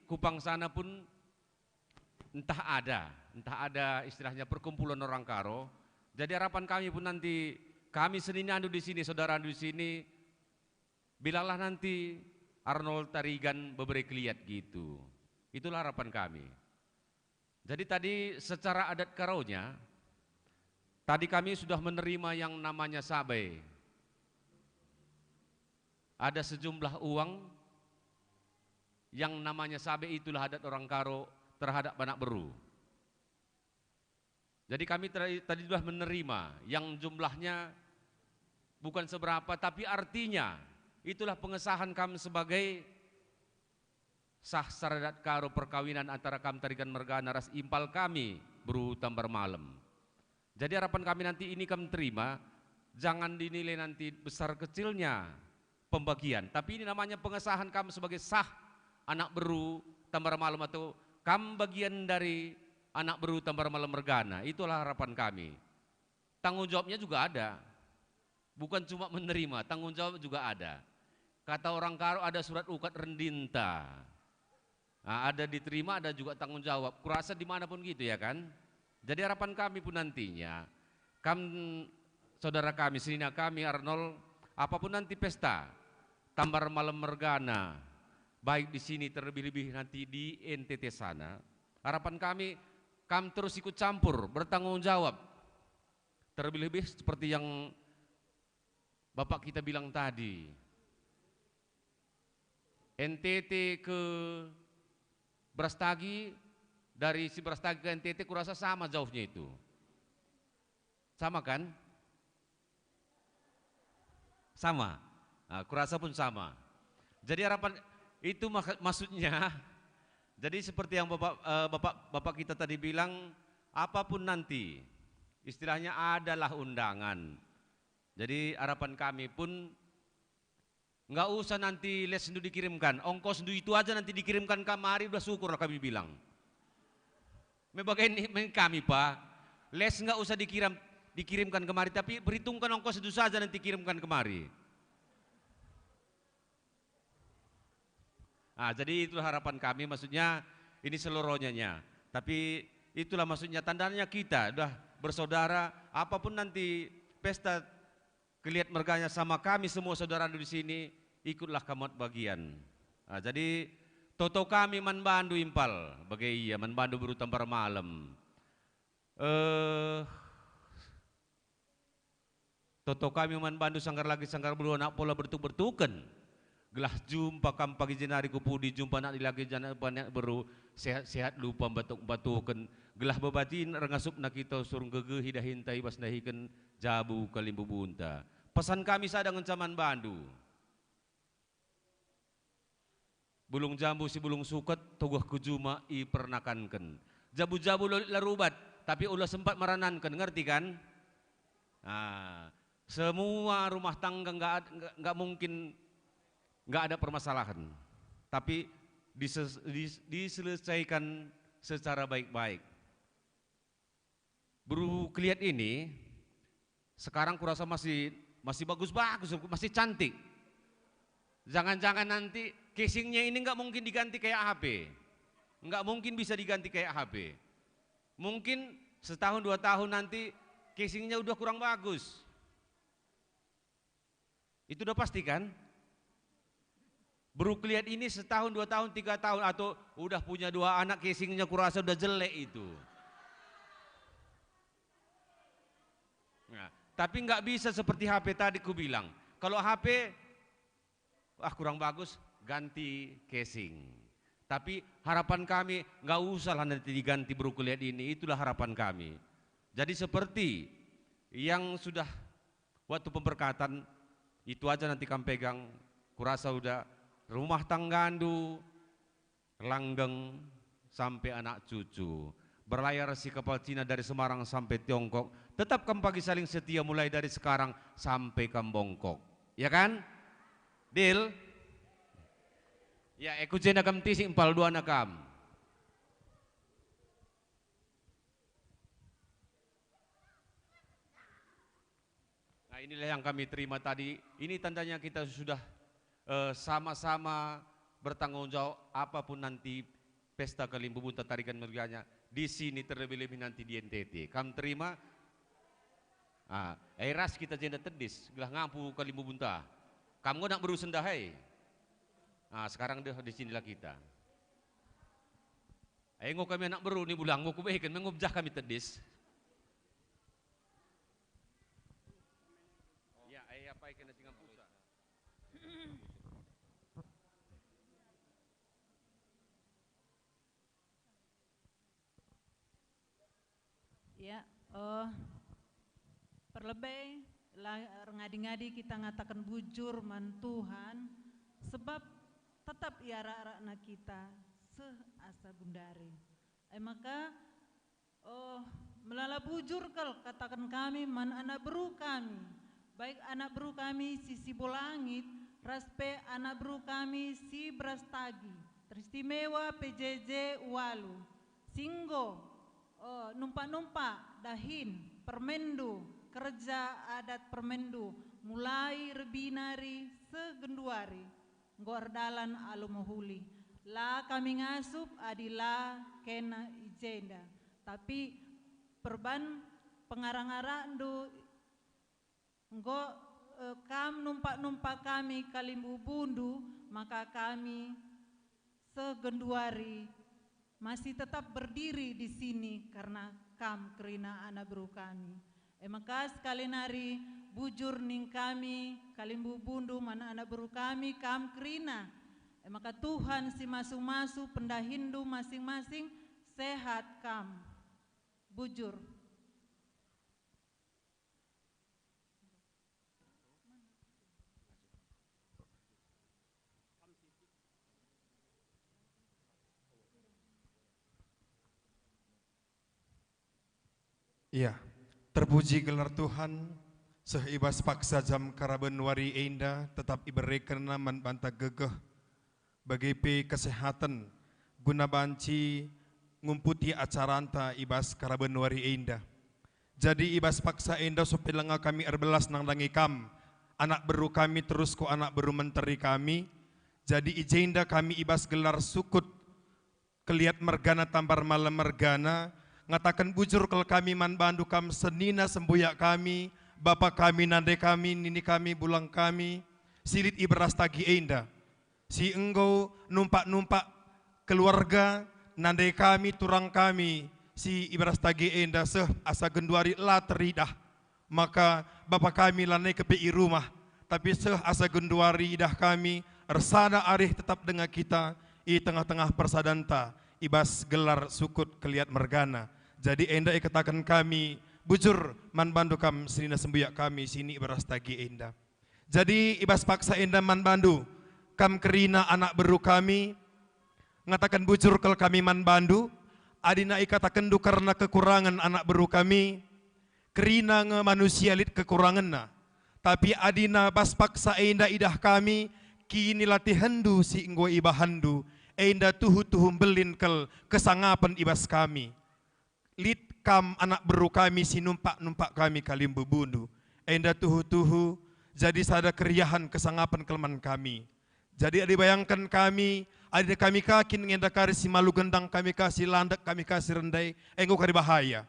Kupang sana pun entah ada istilahnya perkumpulan orang Karo. Jadi harapan kami pun nanti kami Senin Andu di sini, saudara Andu di sini, bilanglah nanti Arnold Tarigan beberapa keliat gitu. Itulah harapan kami. Jadi tadi secara adat Karonya, tadi kami sudah menerima yang namanya sabai. Ada sejumlah uang yang namanya sabai, itulah adat orang Karo terhadap anak beru. Jadi kami tadi sudah menerima yang jumlahnya bukan seberapa, tapi artinya itulah pengesahan kami sebagai sah saradat Karo perkawinan antara kami Tarigan Mergana ras impal kami beru Tambar Malam. Jadi harapan kami nanti ini kami terima, jangan dinilai nanti besar kecilnya pembagian, tapi ini namanya pengesahan kami sebagai sah anak beru Tambar Malam atau kami bagian dari anak beru Tambar Malam Mergana. Itulah harapan kami. Tanggung jawabnya juga ada, bukan cuma menerima, tanggung jawab juga ada. Kata orang Karo ada surat ukat rendinta, nah, ada diterima, ada juga tanggung jawab. Kurasa dimanapun gitu ya kan. Jadi harapan kami pun nantinya, saudara kami, Selina kami, Arnold, apapun nanti pesta Tambar Malam Mergana, baik di sini terlebih-lebih nanti di NTT sana, harapan kami terus ikut campur, bertanggung jawab. Terlebih-lebih seperti yang Bapak kita bilang tadi, NTT ke Brastagi, dari si Brastagi ke NTT kurasa sama jauhnya itu. Sama kan? Sama. Nah, kurasa pun sama. Jadi harapan itu maksudnya, jadi seperti yang Bapak kita tadi bilang, apapun nanti, istilahnya adalah undangan. Jadi harapan kami pun nggak usah nanti les sendu dikirimkan, ongkos sendu itu aja nanti dikirimkan kamari, udah syukur lah kami bilang. Ini kami Pak, les nggak usah dikirimkan kemari, tapi perhitungkan ongkos itu saja nanti kirimkan kemari. Nah, jadi itu harapan kami, maksudnya ini seluruhnya. Tapi itulah maksudnya, tandanya kita udah bersaudara, apapun nanti pesta Keliat Mergana sama kami semua saudara di sini, ikutlah kamat bagian. Nah, jadi toto kami manbandu impal, bagai iya manbandu beru Tambar Malam. Toto kami manbandu sanggar lagi sanggar beru anak pola bertukan. Gelah jumpa kam pagi jenari kupudi, jumpa nak lagi jana banyak beru sehat-sehat lupa batuk-batukan. Gelah bebatin rengasup nak kita surung gege hidah hintai pas nahikan jabu kalimbu bunta. Pesan kami sadang ancaman bandu. Bulung jambu si bulung suket togoh kujuma i pernakanken. Jabu-jabu larubat tapi ulah sempat meranankan, ngerti kan? Nah, semua rumah tangga nggak mungkin nggak ada permasalahan, tapi diselesaikan secara baik-baik. Beru Keliat ini sekarang kurasa masih bagus-bagus, masih cantik. Jangan-jangan nanti casingnya ini nggak mungkin diganti kayak HP, nggak mungkin bisa diganti kayak HP. Mungkin setahun 2 tahun nanti casingnya udah kurang bagus. Itu udah pasti kan? Beru Keliat ini setahun 2 tahun 3 tahun atau udah punya 2 anak, casingnya kurasa udah jelek itu. Nah, tapi nggak bisa seperti HP tadi ku bilang. Kalau HP kurang bagus, ganti casing. Tapi harapan kami nggak usah lah nanti diganti Beru Keliat ini, itulah harapan kami. Jadi seperti yang sudah waktu pemberkatan itu aja nanti kami pegang, kurasa udah rumah tanggandu, langgeng sampai anak cucu. Berlayar si kapal Cina dari Semarang sampai Tiongkok. Tetap kamu pagi saling setia mulai dari sekarang sampai kamu bongkok. Ya kan? Deal? Ya, ikut jena kam tisi empal 2 anak kam. Nah, inilah yang kami terima tadi. Ini tandanya kita sudah sama-sama bertanggung jawab apapun nanti pesta Kalimbu Bunta tarikan merganya di sini terlebih-lebih nanti di NTT. Kamu terima? Ras kita jenda tedis, gelah ngampu Kalimbu Bunta. Kamu nak berusaha dahai. Sekarang dah di sinilah kita. Ngo kami anak beru ni bulang ngo kubehikan mengubjah kami tedis. Ya, apa ikan nasi ngampusa. Ya, perlebih ngadi-ngadi kita ngatakan bujur man Tuhan, sebab tetap iara-arana kita seasa gundari. Maka melala bujur kal katakan kami man anak beru kami, baik anak beru kami si Bolangit, raspe anak beru kami si Brastagi, teristimewa PJJ Walu, Singgo, numpak-numpak, dahin, permendu, kerja adat permendu, mulai rebinari segenduari, gordalan alumohuli. La kami ngasup adila kena ijenda. Tapi perban pengarang-arang nggo kam numpak-numpak kami Kalimbu Bundu, maka kami segenduari masih tetap berdiri di sini karena kam kerina anak beru kami. Maka sekali nari bujur ning kami Kalimbu Bundu mana anak beru kami kam kerina. Maka Tuhan si masu-masu pendahindu masing-masing sehat kam. Bujur. Iya, terpuji gelar Tuhan, seibas paksa jam karaben wari enda tetap ibereken naman banta gegeh bagi kesehatan guna banci ngumputi acara anta ibas karaben wari enda. Jadi ibas paksa enda supilanga kami erbelas nang dangi kam, anak beru kami terus ku anak beru menteri kami. Jadi ijenda kami ibas gelar sukut keliat mergana tampar malam mergana. Ngatakan bujur kalau kami man bandu kam senina sembuyak kami, bapak kami nande kami, nini kami bulang kami, silit ibras tagi enda. Si engkau numpak-numpak keluarga, nande kami, turang kami, si ibras tagi enda seh asa genduari la teridah. Maka bapak kami lanai kepi rumah, tapi seh asa genduari idah kami, ersana arih tetap dengan kita, i tengah-tengah persadanta, ibas gelar sukut keliat mergana. Jadi enda ikatakan kami bujur man bandu kam senina sembuyak kami sini beras tagi enda. Jadi ibas paksa enda man bandu kam kerina anak beru kami ngatakan bujur kel kami man bandu adina ikatakan du karena kekurangan anak beru kami kerina nge manusia lit kekuranganna. Tapi adina bas paksa enda idah kami kini latihandu si enggo ibahandu enda tuhu-tuhu belin kel kesangapan ibas kami. Lit kam anak beru kami si numpak-numpak kami Kalimbu Bundu. Enda tuhu-tuhu jadi sada keriahan kesangapan kelman kami. Jadi ada bayangkan kami, ada kami kakin ngenda kari si malu gendang kami kasih landak kami kasih rendai, enggo kari bahaya.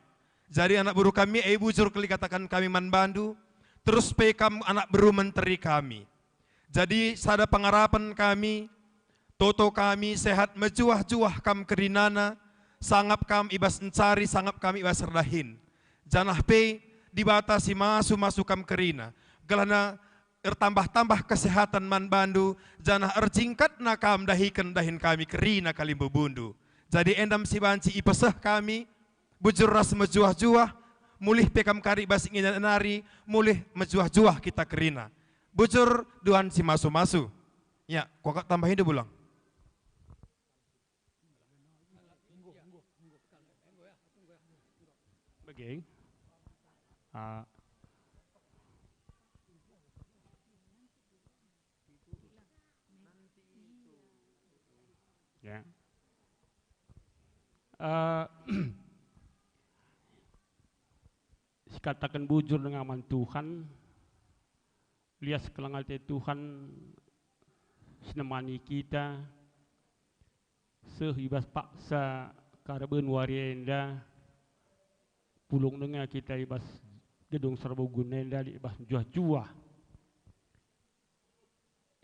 Jadi anak beru kami bujur kali katakan kami man bandu, terus kam anak beru menteri kami. Jadi sada pengarapan kami, toto kami sehat mejuah-juah kam kerinana, sangap kam ibas encari, sangap kami ibas serdahin. Janah pe dibatasi masuk kam kerina. Gelana ertambah-tambah kesehatan man bandu, janah erjingkat na kam dahikan dahin kami kerina Kalimbu Bundu. Jadi endam si banci ipeseh kami, bujur ras mejuah-juah, mulih pe kam kari bas ingin nari, mulih mejuah-juah kita kerina. Bujur duan si masu-masu. Ya, kok tambahin deh bulang. Beging. Ya. Katakan bujur dengan aman Tuhan, lihat sekelangal Tuhan senemani kita, sehibas paksa karaben warienda pulung dengar kita ibas gedung serbogunenda di ibas juah-juah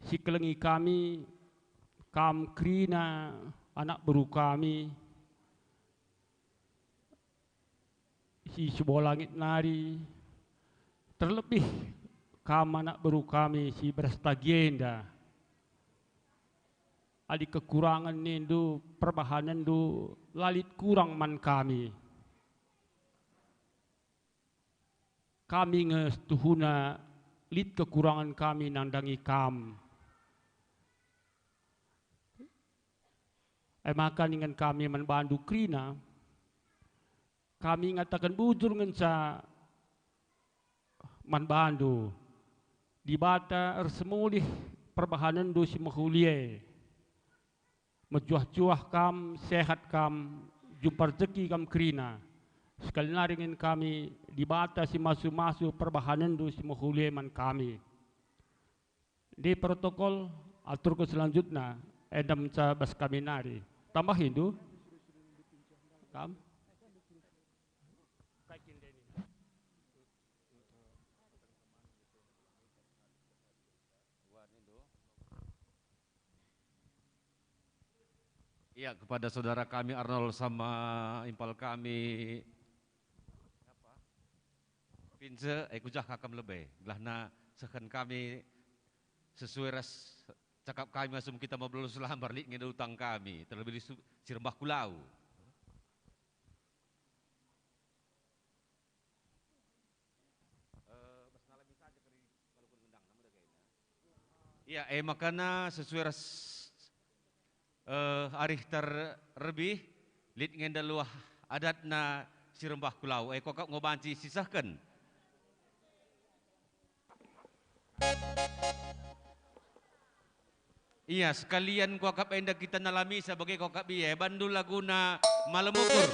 si kelengi kami kam krina anak beru kami si sebuah langit nari terlebih kam anak beru kami si berstagienda adi kekurangan nindu perbahanan du lalit kurang man kami ngestuhuna lit kekurangan kami nandangi kam maka dengan kami membantu krina kami ngatakan bujur ngenca manbandu di bata semulih perbahanan du si mahulie mejuah-juah kam, sehat kam, jumpa rezeki kam krina. Sekali naringin kami dibatasi masuk-masuk perbahanan du si mahuleman kami. Di protokol atur ke selanjutnya edam ca bas kami nari. Tambahin du. Kam. Iya, kepada saudara kami Arnold sama impal kami Pince kujah kakam lebih gelahna seken kami sesuai ras cakap kami masuk kita mau belus lambar lik ngeda utang kami terlebih di Sirembah Kulau. Iya, makana sesuai ras arih terlebih lit ngenda luah adatna Sirembah Kulau kokak ngobanci sisahkan iya sekalian kokak enda kita nalami sebagai kokak biye bandul laguna malam ukur.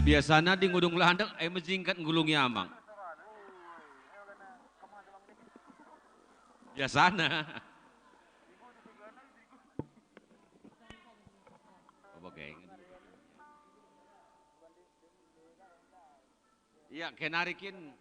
biasanya di ngudung landang menjingkat ngulungi amang. Biasanya. Oke. Iya, kenarikin